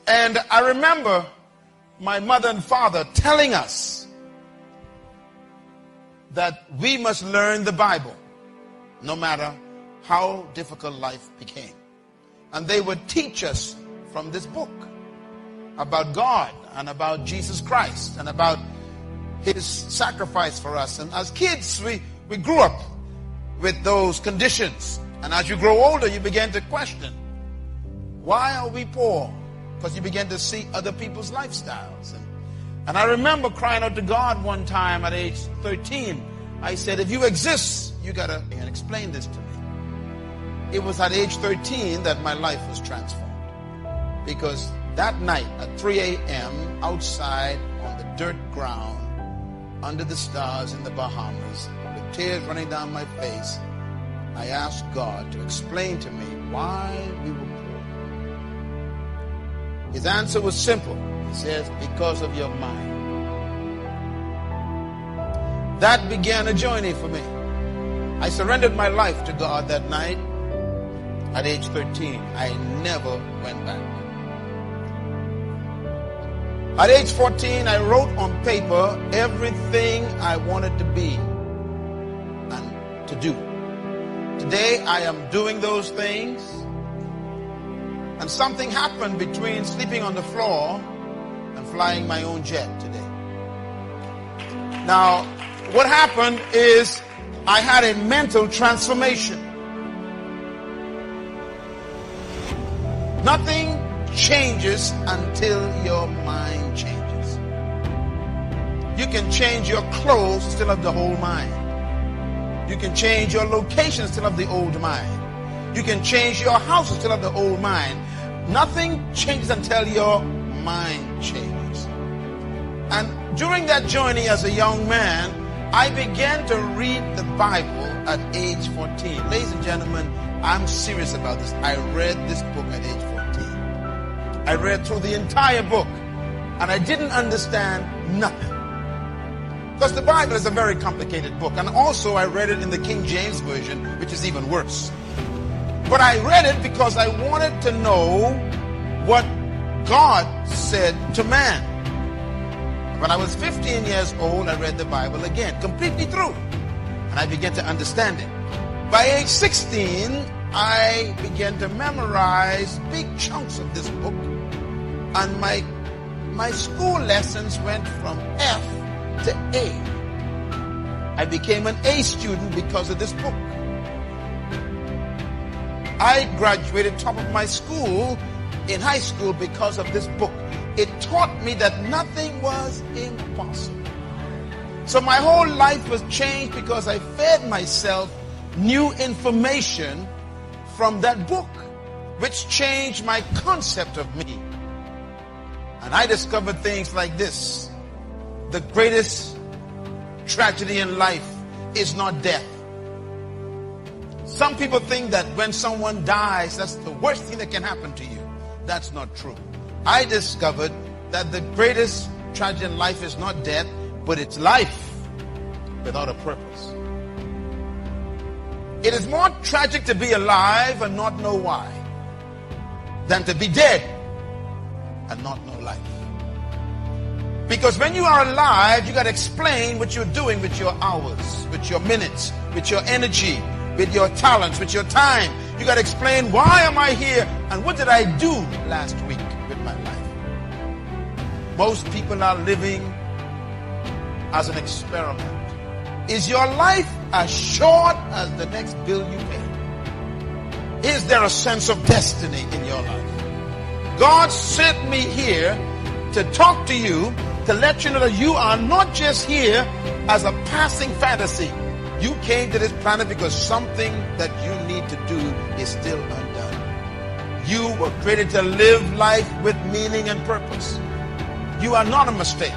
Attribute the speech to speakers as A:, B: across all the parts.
A: And I remember my mother and father telling us that we must learn the Bible no matter how difficult life became. And they would teach us from this book about God and about Jesus Christ and about his sacrifice for us. And as kids, we grew up with those conditions. And as you grow older, you begin to question, why are we poor? Because you begin to see other people's lifestyles. And I remember crying out to God one time at age 13. I said, if you exist, you got to explain this to me. It was at age 13 that my life was transformed. Because that night at 3 a.m. outside on the dirt ground, under the stars in the Bahamas, with tears running down my face, I asked God to explain to me why we were poor. His answer was simple. He says, because of your mind. That began a journey for me. I surrendered my life to God that night at age 13. I never went back. At age 14, I wrote on paper everything I wanted to be and to do. Today, I am doing those things. And something happened between sleeping on the floor and flying my own jet today. Now, what happened is I had a mental transformation. Nothing changes until your mind changes. You can change your clothes, still have the whole mind. You can change your location, still have the old mind. You can change your house, still have the old mind. Nothing changes until your mind changes. And during that journey as a young man, I began to read the Bible at age 14. Ladies and gentlemen, I'm serious about this. I read this book at age 14. I read through the entire book, and I didn't understand nothing. Because the Bible is a very complicated book. And also I read it in the King James Version, which is even worse. But I read it because I wanted to know what God said to man. When I was 15 years old, I read the Bible again, completely through. And I began to understand it. By age 16, I began to memorize big chunks of this book. And my school lessons went from F to A. I became an A student because of this book. I graduated top of my school in high school because of this book. It taught me that nothing was impossible. So my whole life was changed because I fed myself new information from that book, which changed my concept of me. And I discovered things like this. The greatest tragedy in life is not death. Some people think that when someone dies, that's the worst thing that can happen to you. That's not true. I discovered that the greatest tragedy in life is not death, but it's life without a purpose. It is more tragic to be alive and not know why than to be dead and not know life. Because when you are alive, you got to explain what you're doing with your hours, with your minutes, with your energy, with your talents, with your time. You got to explain, why am I here and what did I do last week with my life? Most people are living as an experiment. Is your life as short as the next bill you pay? Is there a sense of destiny in your life? God sent me here to talk to you, to let you know that you are not just here as a passing fantasy. You came to this planet because something that you need to do is still undone. You were created to live life with meaning and purpose. You are not a mistake.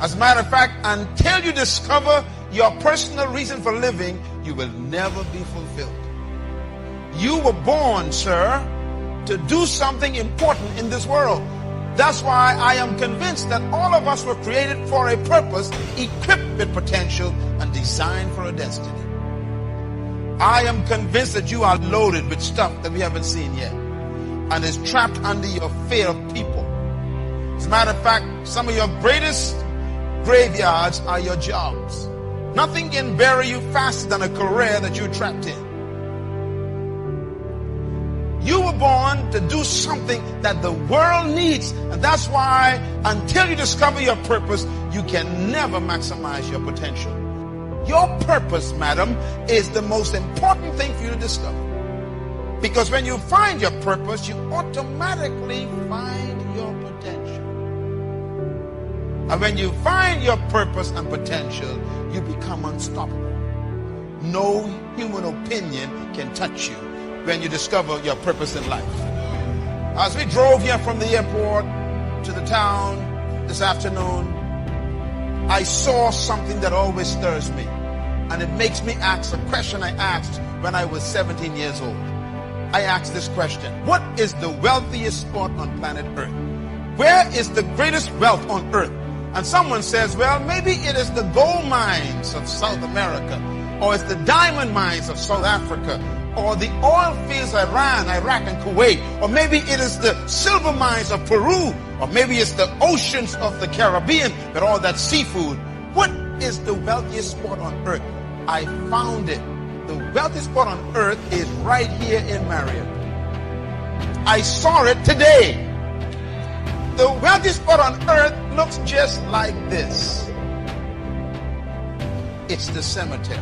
A: As a matter of fact, until you discover your personal reason for living, you will never be fulfilled. You were born, sir, to do something important in this world. That's why I am convinced that all of us were created for a purpose, equipped with potential, and designed for a destiny. I am convinced that you are loaded with stuff that we haven't seen yet. and is trapped under your fear of people. As a matter of fact, some of your greatest graveyards are your jobs. Nothing can bury you faster than a career that you're trapped in. You were born to do something that the world needs, and that's why until you discover your purpose, you can never maximize your potential. Your purpose, madam, is the most important thing for you to discover. Because when you find your purpose, you automatically find your potential. And when you find your purpose and potential, you become unstoppable. No human opinion can touch you when you discover your purpose in life. As we drove here from the airport to the town this afternoon, I saw something that always stirs me. And it makes me ask a question I asked when I was 17 years old. I asked this question: what is the wealthiest spot on planet Earth? Where is the greatest wealth on earth? And someone says, well, maybe it is the gold mines of South America, or it's the diamond mines of South Africa, or the oil fields of Iran, Iraq, and Kuwait, or maybe it is the silver mines of Peru, or maybe it's the oceans of the Caribbean with all that seafood. What is the wealthiest spot on earth? I found it. The wealthiest spot on earth is right here in Marion. I saw it today. The wealthiest spot on earth looks just like this. It's the cemetery.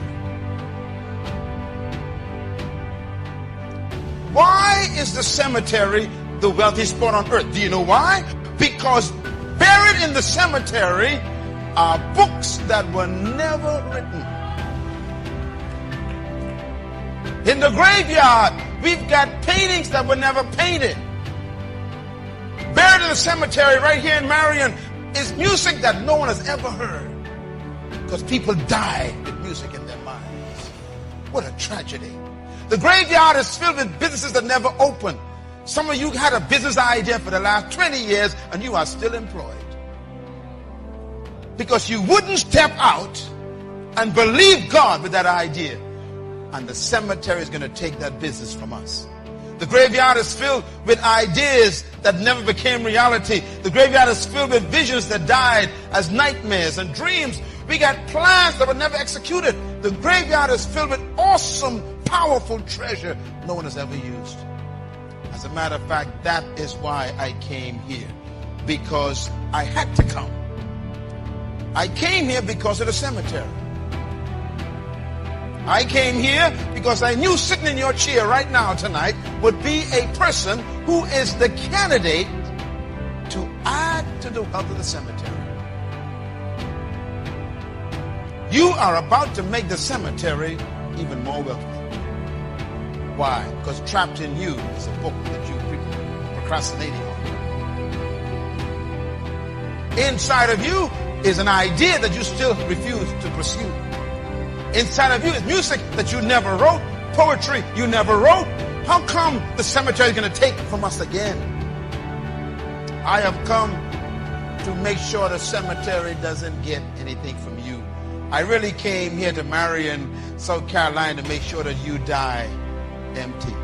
A: Why is the cemetery the wealthiest spot on earth? Do you know why? Because buried in the cemetery are books that were never written. In the graveyard, we've got paintings that were never painted. Buried in the cemetery right here in Marion is music that no one has ever heard. Because people died with music in their minds. What a tragedy. The graveyard is filled with businesses that never opened. Some of you had a business idea for the last 20 years and you are still employed. Because you wouldn't step out and believe God with that idea. And the cemetery is going to take that business from us. The graveyard is filled with ideas that never became reality. The graveyard is filled with visions that died as nightmares and dreams. We got plans that were never executed. The graveyard is filled with awesome, powerful treasure no one has ever used. As a matter of fact, that is why I came here. Because I had to come. I came here because of the cemetery. I came here because I knew sitting in your chair right now tonight would be a person who is the candidate to add to the wealth of the cemetery. You are about to make the cemetery even more wealthy. Why? Because trapped in you is a book that you're procrastinating on. Inside of you is an idea that you still refuse to pursue. Inside of you is music that you never wrote, poetry you never wrote. How come the cemetery is going to take from us again? I have come to make sure the cemetery doesn't get anything from you. I really came here to Marion, South Carolina to make sure that you die empty.